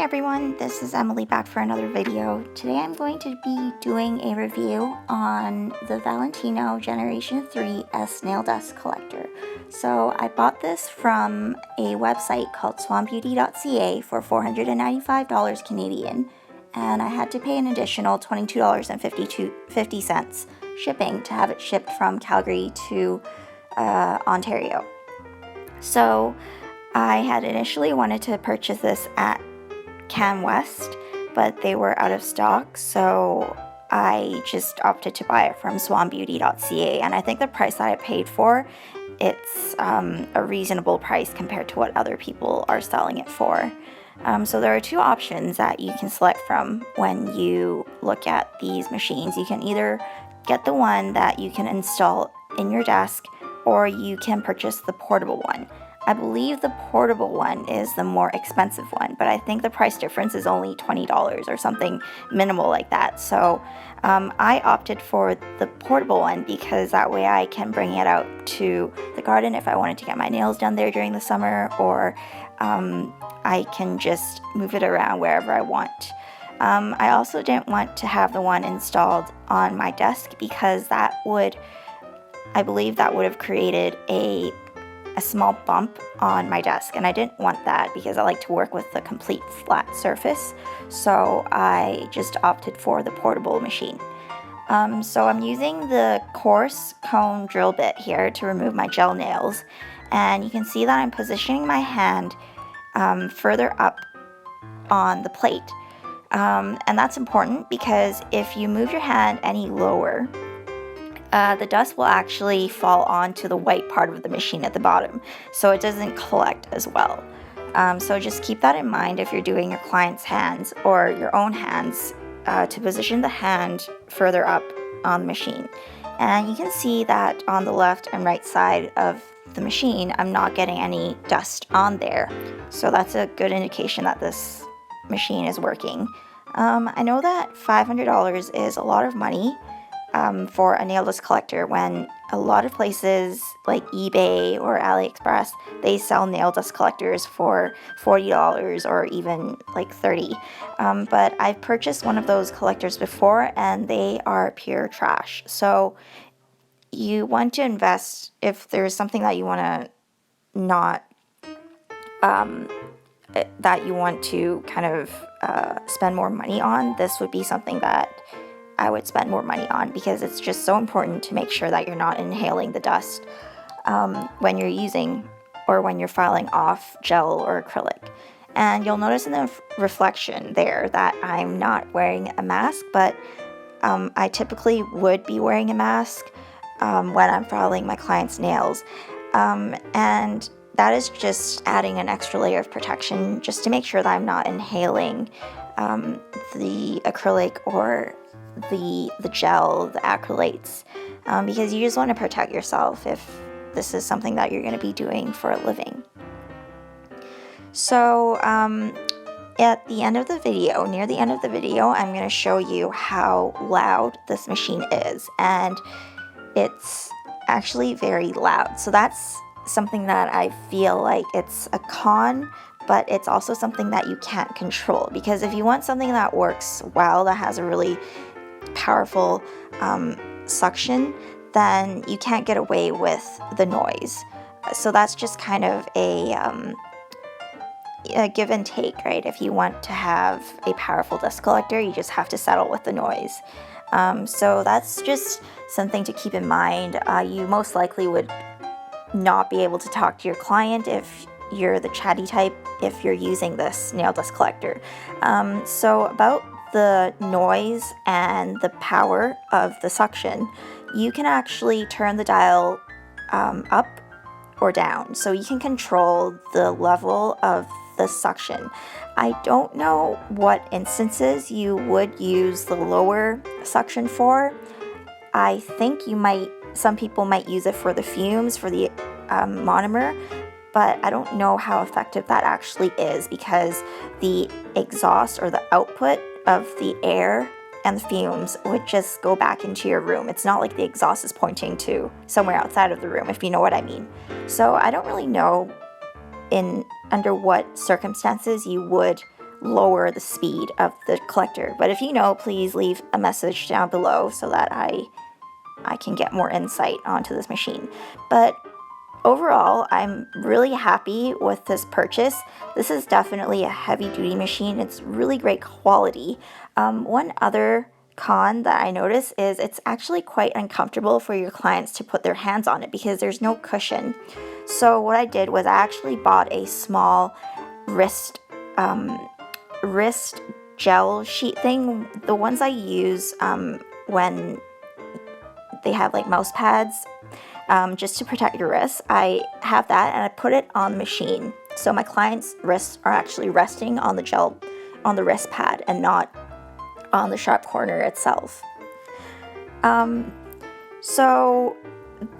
everyone, this is Emily back for another video. Today I'm going to be doing a review on the Valentino Generation 3 S Nail Dust Collector. So I bought this from a website called swanbeauty.ca for $495 Canadian, and I had to pay an additional $22.50 shipping to have it shipped from Calgary to Ontario. So I had initially wanted to purchase this at Cam West, but they were out of stock, so I just opted to buy it from swanbeauty.ca, and I think the price that I paid for, it's a reasonable price compared to what other people are selling it for. So there are two options that you can select from when you look at these machines. You can either get the one that you can install in your desk, or you can purchase the portable one. I believe the portable one is the more expensive one, but I think the price difference is only $20 or something minimal like that. So I opted for the portable one because that way I can bring it out to the garden if I wanted to get my nails done there during the summer, or I can just move it around wherever I want. I also didn't want to have the one installed on my desk because I believe that would have created a small bump on my desk, and I didn't want that because I like to work with the complete flat surface, so I just opted for the portable machine. So I'm using the coarse cone drill bit here to remove my gel nails, and you can see that I'm positioning my hand further up on the plate, and that's important because if you move your hand any lower, the dust will actually fall onto the white part of the machine at the bottom, so it doesn't collect as well. So just keep that in mind if you're doing your client's hands or your own hands, to position the hand further up on the machine. And you can see that on the left and right side of the machine, I'm not getting any dust on there. So that's a good indication that this machine is working. I know that $500 is a lot of money for a nail dust collector when a lot of places like eBay or AliExpress, they sell nail dust collectors for $40 or even like $30. But I've purchased one of those collectors before and they are pure trash. So you want to invest if there's something that you want to not that you want to kind of spend more money on. This would be something that I would spend more money on because it's just so important to make sure that you're not inhaling the dust when you're using or when you're filing off gel or acrylic. And you'll notice in the reflection there that I'm not wearing a mask, but I typically would be wearing a mask when I'm filing my client's nails. And that is just adding an extra layer of protection just to make sure that I'm not inhaling the acrylic or the gel, the acrylates, because you just want to protect yourself if this is something that you're going to be doing for a living. So at the end of the video, near the end of the video, I'm going to show you how loud this machine is, and it's actually very loud. So that's something that I feel like it's a con, but it's also something that you can't control, because if you want something that works well, that has a really powerful suction, then you can't get away with the noise. So that's just kind of a give and take, right? If you want to have a powerful dust collector, you just have to settle with the noise. So that's just something to keep in mind. You most likely would not be able to talk to your client if you're the chatty type if you're using this nail dust collector. So about the noise and the power of the suction, you can actually turn the dial up or down, so you can control the level of the suction. I don't know what instances you would use the lower suction for. I think some people might use it for the fumes, for the monomer, but I don't know how effective that actually is because the exhaust or the output of the air and the fumes would just go back into your room. It's not like the exhaust is pointing to somewhere outside of the room, if you know what I mean. So I don't really know under what circumstances you would lower the speed of the collector. But if you know, please leave a message down below so that I can get more insight onto this machine. But overall, I'm really happy with this purchase. This is definitely a heavy-duty machine. It's really great quality. One other con that I notice is it's actually quite uncomfortable for your clients to put their hands on it because there's no cushion. So what I did was I actually bought a small wrist gel sheet thing. The ones I use when they have like mouse pads, just to protect your wrists. I have that and I put it on the machine. So my clients' wrists are actually resting on the gel, on the wrist pad, and not on the sharp corner itself. So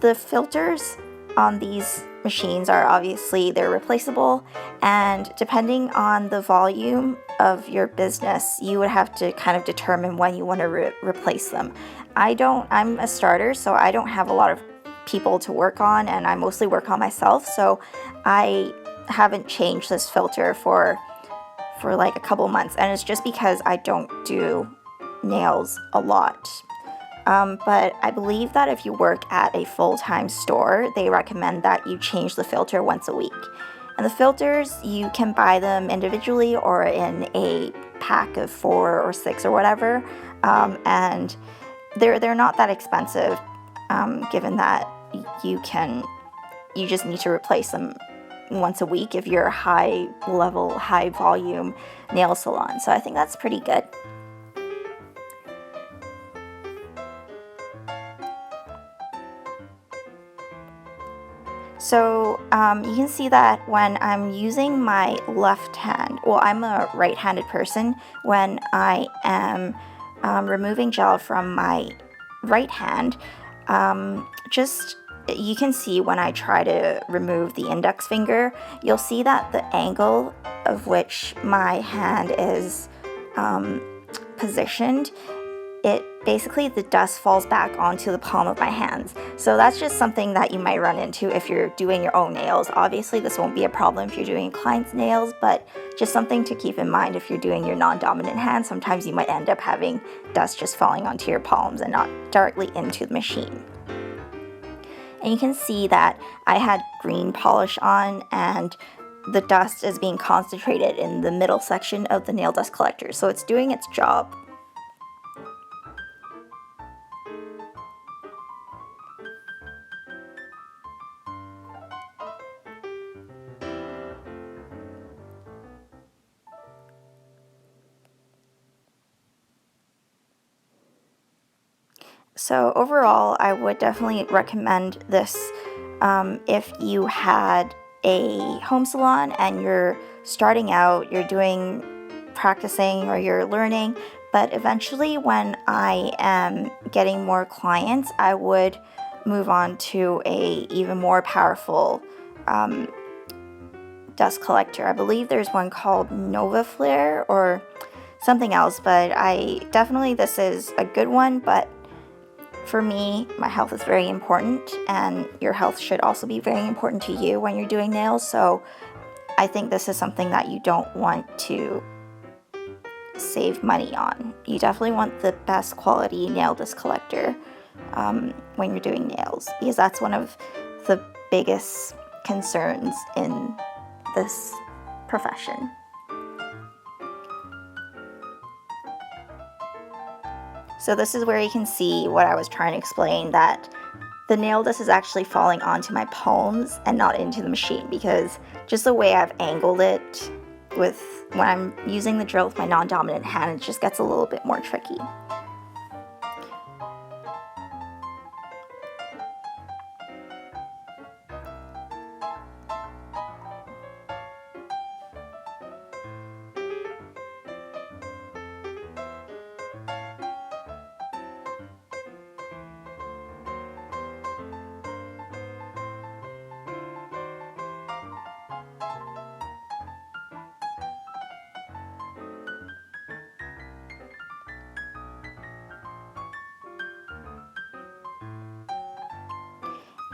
the filters on these machines are obviously, they're replaceable, and depending on the volume of your business, you would have to kind of determine when you want to replace them. I'm a starter, so I don't have a lot of people to work on, and I mostly work on myself, so I haven't changed this filter for like a couple months, and it's just because I don't do nails a lot. But I believe that if you work at a full-time store, they recommend that you change the filter once a week. And the filters, you can buy them individually or in a pack of 4 or 6 or whatever, and they're not that expensive, given that you just need to replace them once a week if you're a high level, high volume nail salon. So I think that's pretty good. So you can see that when I'm using my left hand, well, I'm a right-handed person, when I am removing gel from my right hand, you can see when I try to remove the index finger, you'll see that the angle of which my hand is positioned, basically the dust falls back onto the palm of my hands. So that's just something that you might run into if you're doing your own nails. Obviously this won't be a problem if you're doing clients' nails, but just something to keep in mind if you're doing your non-dominant hand. Sometimes you might end up having dust just falling onto your palms and not directly into the machine. And you can see that I had green polish on, and the dust is being concentrated in the middle section of the nail dust collector, so it's doing its job. So overall, I would definitely recommend this if you had a home salon and you're starting out, you're practicing or you're learning, but eventually when I am getting more clients, I would move on to a even more powerful dust collector. I believe there's one called Nova Flare or something else, but this is a good one, but for me, my health is very important, and your health should also be very important to you when you're doing nails, so I think this is something that you don't want to save money on. You definitely want the best quality nail dust collector when you're doing nails, because that's one of the biggest concerns in this profession. So this is where you can see what I was trying to explain, that the nail dust is actually falling onto my palms and not into the machine, because just the way I've angled it when I'm using the drill with my non-dominant hand, it just gets a little bit more tricky.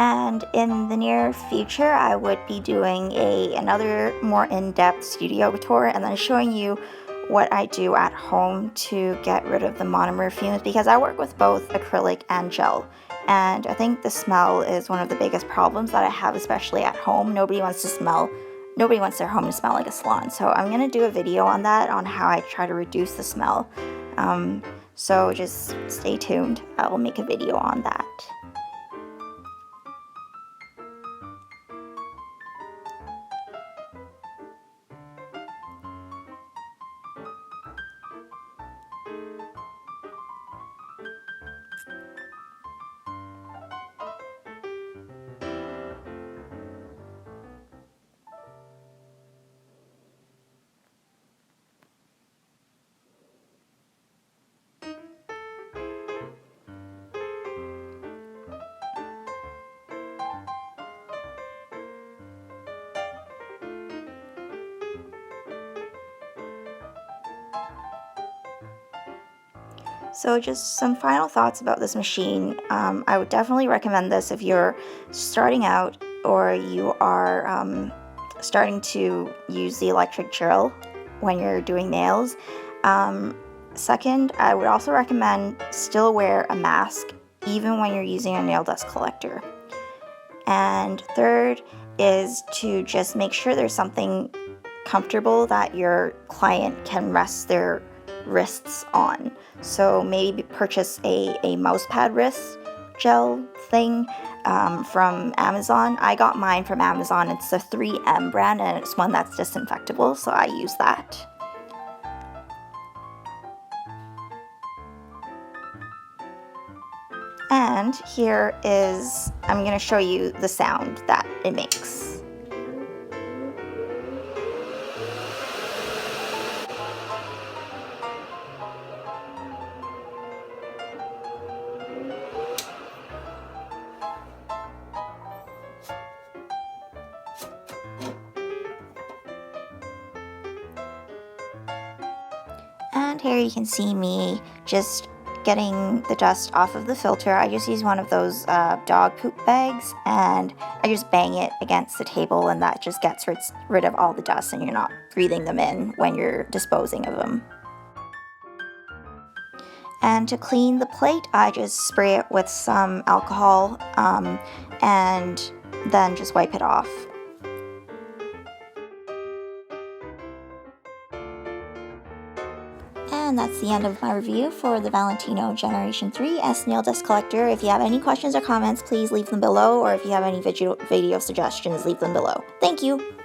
And in the near future, I would be doing another more in-depth studio tour and then showing you what I do at home to get rid of the monomer fumes, because I work with both acrylic and gel. And I think the smell is one of the biggest problems that I have, especially at home. Nobody wants their home to smell like a salon. So I'm going to do a video on that, on how I try to reduce the smell. So just stay tuned. I will make a video on that. So just some final thoughts about this machine. I would definitely recommend this if you're starting out or you are starting to use the electric drill when you're doing nails. Second, I would also recommend still wear a mask even when you're using a nail dust collector. And third is to just make sure there's something comfortable that your client can rest their wrists on. So maybe purchase a mouse pad wrist gel thing from Amazon. I got mine from Amazon. It's the 3M brand, and it's one that's disinfectable, so I use that. And here is, I'm going to show you the sound that it makes. And here you can see me just getting the dust off of the filter. I just use one of those dog poop bags, and I just bang it against the table, and that just gets rid of all the dust, and you're not breathing them in when you're disposing of them. And to clean the plate, I just spray it with some alcohol and then just wipe it off. And that's the end of my review for the Valentino Generation 3 S Nail Dust Collector. If you have any questions or comments, please leave them below, or if you have any video suggestions, leave them below. Thank you!